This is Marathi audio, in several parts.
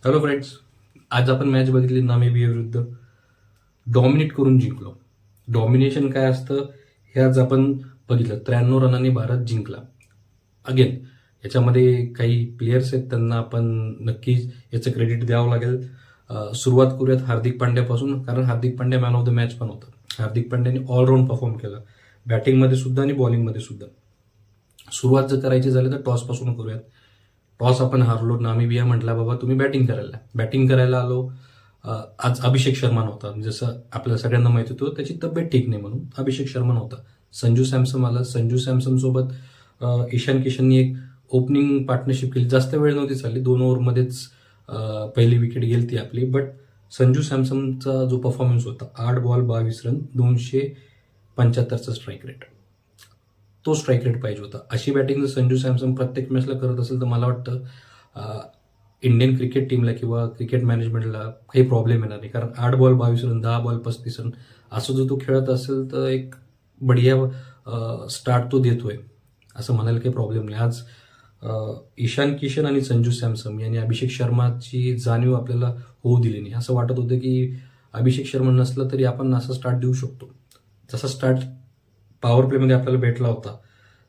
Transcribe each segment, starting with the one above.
हॅलो फ्रेंड्स, आज आपण मॅच बघितली नामिबिया विरुद्ध. डॉमिनेट करून जिंकलो. डॉमिनेशन काय असतं हे आज आपण बघितलं. 93 रनांनी भारत जिंकला. अगेन याच्यामध्ये काही प्लेयर्स आहेत, त्यांना आपण नक्कीच याचं क्रेडिट द्यावं लागेल. सुरुवात करूयात हार्दिक पांड्यापासून, कारण Hardik Pandya man of the match पण होता. हार्दिक पांड्याने ऑलराऊंड परफॉर्म केला, बॅटिंगमध्ये सुद्धा आणि बॉलिंगमध्ये सुद्धा. सुरुवात जर करायची झाली तर टॉसपासून करूयात. टॉस आपण हारलो. नामिबिया म्हटला बाबा तुम्ही बॅटिंग करायला आलो. आज अभिषेक शर्मा नव्हता. जसं आपल्याला सगळ्यांना माहिती होतं त्याची तब्येत ठीक नाही म्हणून अभिषेक शर्मा नव्हता. संजू सॅमसन आला. संजू सॅमसन सोबत ईशान किशननी एक ओपनिंग पार्टनरशिप केली. जास्त वेळ नव्हती चालली, 2 ओव्हरमध्येच पहिली विकेट गेली ती आपली. बट संजू सॅमसनचा जो परफॉर्मन्स होता, 8 बॉल 22 रन, 275चा स्ट्राईक रेट, तो स्ट्राईक रेट पाहिजे होता. अशी बॅटिंग जर संजू सॅमसन प्रत्येक मॅचला करत असेल तर मला वाटतं इंडियन क्रिकेट टीमला किंवा क्रिकेट मॅनेजमेंटला काही प्रॉब्लेम येणार नाही. कारण 8 बॉल 22 रन, 10 बॉल 35 रन असं जर तो खेळत असेल तर एक बढिया स्टार्ट तो देतोय, असं म्हणायला काही प्रॉब्लेम नाही. आज ईशान किशन आणि संजू सॅमसन यांनी अभिषेक शर्माची जाणीव आपल्याला होऊ दिली नाही. असं वाटत होतं की अभिषेक शर्मा नसला तरी आपण असा स्टार्ट देऊ शकतो जसा स्टार्ट पॉवर प्लेमध्ये आपल्याला भेटला होता.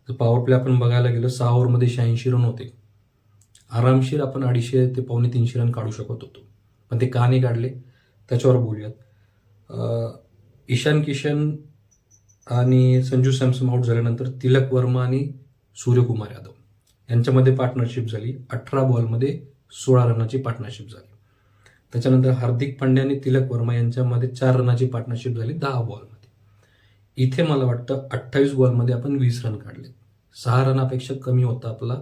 तर पॉवर प्ले आपण बघायला गेलो, 6 ओव्हरमध्ये 86 रन होते. आरामशीर आपण 250 ते 250 रन काढू शकत होतो, पण ते का नाही काढले त्याच्यावर बोलूयात. ईशान किशन आणि संजू सॅमसन आउट झाल्यानंतर तिलक वर्मा आणि सूर्यकुमार यादव यांच्यामध्ये पार्टनरशिप झाली. 18 बॉलमध्ये 16 रनाची पार्टनरशिप झाली. त्याच्यानंतर हार्दिक पांड्या आणि तिलक वर्मा यांच्यामध्ये 4 रनाची पार्टनरशिप झाली 10 बॉलमध्ये. इथे मला वाटतं 28 बॉलमध्ये आपण 20 रन काढले. 6 रनापेक्षा कमी होता आपला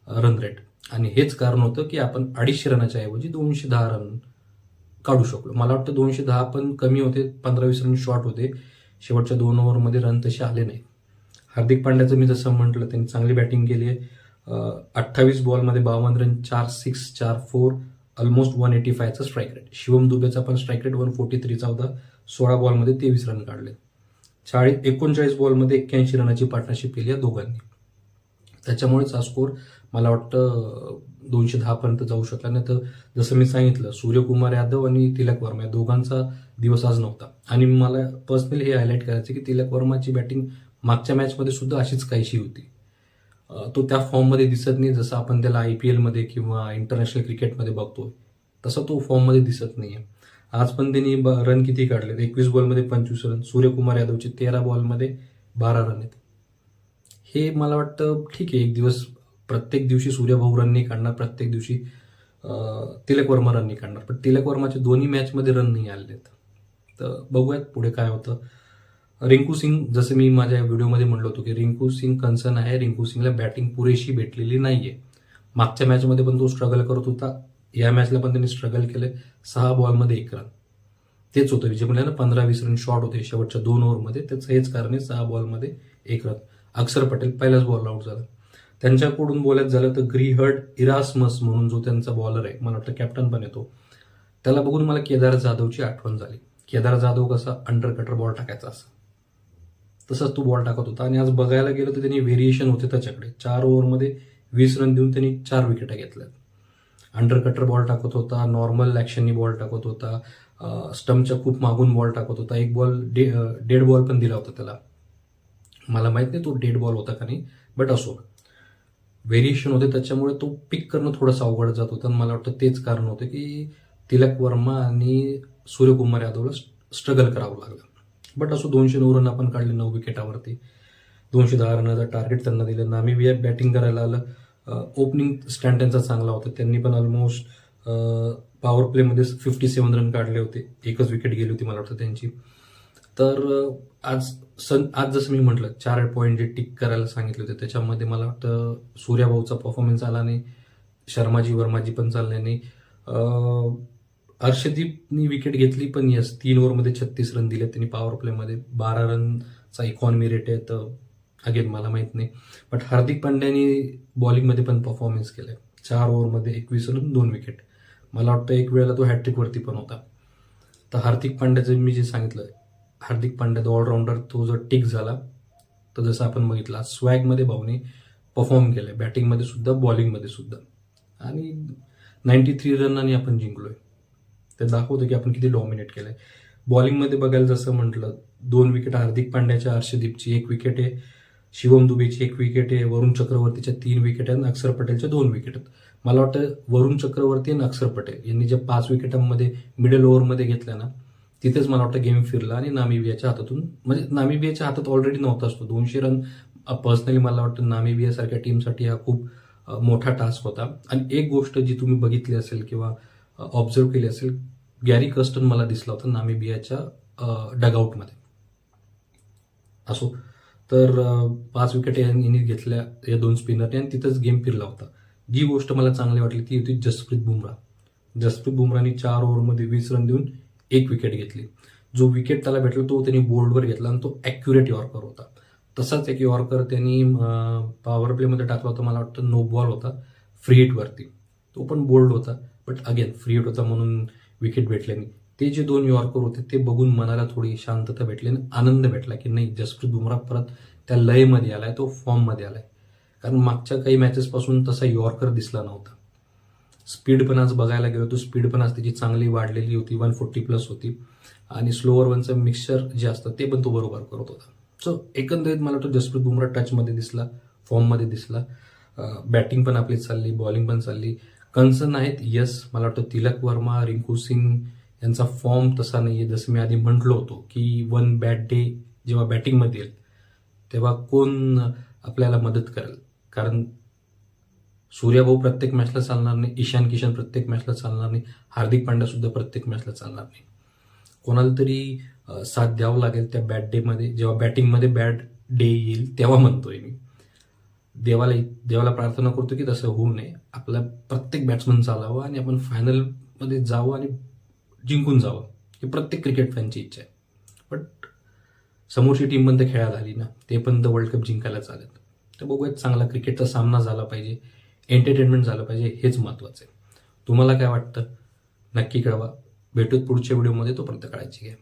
रन रेट, आणि हेच कारण होतं की आपण 250 रनाच्या ऐवजी 210 रन काढू शकलो. मला वाटतं 210 पण कमी होते, 15-20 रन शॉर्ट होते. शेवटच्या 2 ओव्हरमध्ये रन तसे आले नाही. हार्दिक पांड्याचं मी जसं म्हटलं त्यांनी चांगली बॅटिंग केली आहे. 28 बॉलमध्ये 52 रन, 4 6 4 4, ऑलमोस्ट 185चा स्ट्राईक रेट. शिवम दुबेचा पण स्ट्राईक रेट 143चा होता. 16 बॉलमध्ये 23 रन काढले. 39 बॉलमध्ये 81 रनाची पार्टनरशिप केली या दोघांनी. त्याच्यामुळेच हा स्कोर मला वाटतं 210 पर्यंत जाऊ शकला. नाही तर जसं मी सांगितलं, सूर्यकुमार यादव आणि तिलक वर्मा या दोघांचा दिवस आज नव्हता. आणि मला पर्सनली हे हायलाईट करायचं की तिलक वर्माची बॅटिंग मागच्या मॅचमध्ये सुद्धा अशीच काहीशी होती. तो त्या फॉर्ममध्ये दिसत नाही जसं आपण त्याला IPL मध्ये किंवा इंटरनॅशनल क्रिकेटमध्ये बघतोय, तसा तो फॉर्ममध्ये दिसत नाहीये. आज पण त्यांनी रन किती काढले, 21 बॉलमध्ये 25 रन. सूर्यकुमार यादवचे 13 बॉलमध्ये 12 रन आहेत. हे मला वाटतं ठीक आहे, एक दिवस प्रत्येक दिवशी सूर्यभाऊ रन नाही काढणार, प्रत्येक दिवशी तिलक वर्मा रन नाही काढणार, पण तिलक वर्माचे दोन्ही मॅचमध्ये रन नाही आलेत. तर बघूयात पुढे काय होतं. रिंकू सिंग, जसं मी माझ्या व्हिडिओमध्ये म्हणलो होतो की रिंकू सिंग कन्सर्न आहे. रिंकू सिंगला बॅटिंग पुरेशी भेटलेली नाहीये. मागच्या मॅचमध्ये पण तो स्ट्रगल करत होता, या मॅचला पण त्यांनी स्ट्रगल केलंय. 6 बॉलमध्ये 1 रन, तेच होतं विजय म्हणलं ना, 15-20 रन शॉर्ट होते शेवटच्या 2 ओव्हरमध्ये. त्याचं हेच कारण आहे, 6 बॉलमध्ये 1 रन. अक्षर पटेल पहिल्याच बॉलला आउट झाला. त्यांच्याकडून बोलायचं झालं तर ग्रीहर्ड इरास्मस म्हणून जो त्यांचा बॉलर आहे, मला वाटतं कॅप्टन पण येतो, त्याला बघून मला केदार जाधवची आठवण झाली. केदार जाधव कसा अंडर कटर बॉल टाकायचा असं, तसंच तो बॉल टाकत होता. आणि आज बघायला गेलं तर त्यांनी व्हेरिएशन होते त्याच्याकडे. 4 ओव्हरमध्ये 20 रन देऊन त्यांनी 4 विकेटा घेतल्या. अंडर कटर बॉल टाकत होता, नॉर्मल ॲक्शननी बॉल टाकत होता, स्टम्पच्या खूप मागून बॉल टाकत होता. एक बॉल डेड बॉल पण दिला होता त्याला. मला माहित नाही तो डेड बॉल होता का नाही, बट असो, व्हेरिएशन होते त्याच्यामुळे तो पिक करणं थोडंसं अवघड जात होतं. आणि मला वाटतं तेच कारण होतं की तिलक वर्मा आणि सूर्यकुमार यादवला स्ट्रगल करावं लागलं. बट असो, 209 रन आपण काढले 9 विकेटावरती. 210 रनाचं टार्गेट त्यांना दिलं. नामिबिया बॅटिंग करायला आलं. ओपनिंग स्टँड त्यांचा चांगला होता, त्यांनी पण ऑलमोस्ट पॉवर प्लेमध्ये 57 रन काढले होते. एकच विकेट गेली होती मला वाटतं त्यांची. तर आज जसं मी म्हटलं 4 पॉईंट जे टिक करायला सांगितले होते त्याच्यामध्ये मला वाटतं सूर्याभाऊचा परफॉर्मन्स आला नाही, शर्माजी वर्माजी पण चालले नाही. अर्शदीपनी विकेट घेतली पण यस, 3 ओव्हरमध्ये 36 रन दिले त्यांनी. पॉवर प्लेमध्ये 12 रनचा इकॉनॉमी रेट आहे, तर अगेन मला माहित नाही. बट हार्दिक पांड्यानी बॉलिंगमध्ये पण परफॉर्मन्स केलाय. 4 ओव्हरमध्ये 21 रन 2 विकेट. मला वाटतं एक वेळेला तो हॅट्रिकवरती पण होता. तर हार्दिक पांड्याचं मी जे सांगितलं, हार्दिक पांड्या ऑलराऊंडर, तो जर टिक झाला तर जसं आपण बघितलं स्वॅगमध्ये भाऊने परफॉर्म केलंय, बॅटिंगमध्ये सुद्धा बॉलिंगमध्ये सुद्धा. आणि 93 रनांनी आपण जिंकलोय. ते दाखवतं की आपण किती डॉमिनेट केलंय. बॉलिंगमध्ये बघायला जसं म्हटलं, 2 विकेट हार्दिक पांड्याच्या, हर्षदीपची 1 विकेट आहे, शिवम दुबेची 1 विकेट आहे, वरुण चक्रवर्तीच्या 3 विकेट आहेत आणि अक्षर पटेलच्या 2 विकेट आहेत. मला वाटतं वरुण चक्रवर्ती आणि अक्षर पटेल यांनी ज्या 5 विकेटांमध्ये मिडल ओव्हरमध्ये घेतल्या ना, तिथेच मला वाटतं गेम फिरला आणि नामिबियाच्या हातातून, म्हणजे नामिबियाच्या हातात ऑलरेडी नव्हताच तो 200 रन. पर्सनली मला वाटतं नामिबियासारख्या टीमसाठी हा खूप मोठा टास्क होता. आणि एक गोष्ट जी तुम्ही बघितली असेल किंवा ऑब्झर्व केली असेल, गॅरी कर्स्टन मला दिसला होता नामिबियाच्या डगआउटमध्ये. असो, तर 5 विकेट यांनी घेतल्या या 2 स्पिनरने आणि तिथंच गेम फिरला होता. जी गोष्ट मला चांगली वाटली ती होती जसप्रीत बुमराह. जसप्रीत बुमराहने 4 ओव्हरमध्ये 20 रन देऊन 1 विकेट घेतली. जो विकेट त्याला भेटला तो त्यांनी बोल्डवर घेतला आणि तो ॲक्युरेट यॉर्कर होता. तसाच एक यॉर्कर त्यांनी पॉवर प्लेमध्ये टाकला होता, मला वाटतं नो बॉल होता, फ्री हिटवरती. तो पण बोल्ड होता, बट अगेन फ्री हिट होता म्हणून विकेट भेटले नाही. ते जे 2 यॉर्कर होते ते बघून मनाला थोडी शांतता भेटली आणि आनंद भेटला की नाही, जसप्रीत बुमराह परत त्या लयमध्ये आलाय, तो फॉर्ममध्ये आलाय. कारण मागच्या काही मॅचेसपासून तसा यॉर्कर दिसला नव्हता. स्पीड पण आज बघायला गेलो तो स्पीड पण आज त्याची चांगली वाढलेली होती, 140 प्लस होती. आणि स्लोअर वनचं मिक्सचर जे असतं ते पण तो बरोबर करत होता. सो एकंदरीत मला वाटतं जसप्रीत बुमराह टचमध्ये दिसला, फॉर्ममध्ये दिसला. बॅटिंग पण आपली चालली, बॉलिंग पण चालली. कन्सर्न आहेत यस, मला वाटतं तिलक वर्मा, रिंकू सिंग यांचा फॉर्म तसा नाहीये. जसं मी आधी म्हटलो होतो की 1 बॅड डे जेव्हा बॅटिंगमध्ये येईल तेव्हा कोण आपल्याला मदत करेल. कारण सूर्यभाऊ प्रत्येक मॅचला चालणार नाही, ईशान किशन प्रत्येक मॅचला चालणार नाही, हार्दिक पांड्या सुद्धा प्रत्येक मॅचला चालणार नाही. कोणाला तरी साथ द्यावं लागेल त्या बॅड डेमध्ये, जेव्हा बॅटिंगमध्ये बॅड डे येईल तेव्हा म्हणतोय मी. देवाला प्रार्थना करतो की तसं होऊ नये, आपला प्रत्येक बॅट्समन चालावं आणि आपण फायनलमध्ये जावं आणि जिंकून जावं, ही प्रत्येक क्रिकेट फॅनची इच्छा आहे. बट समोरची टीम पण तर खेळायला आली ना, ते पण तर वर्ल्ड कप जिंकायला चालेल. तर बघूयात, चांगला क्रिकेटचा सामना झाला पाहिजे, एंटरटेनमेंट झालं पाहिजे, हेच महत्त्वाचं आहे. तुम्हाला काय वाटतं नक्की कळवा. भेटूत पुढच्या व्हिडिओमध्ये, तोपर्यंत काळजी घ्या.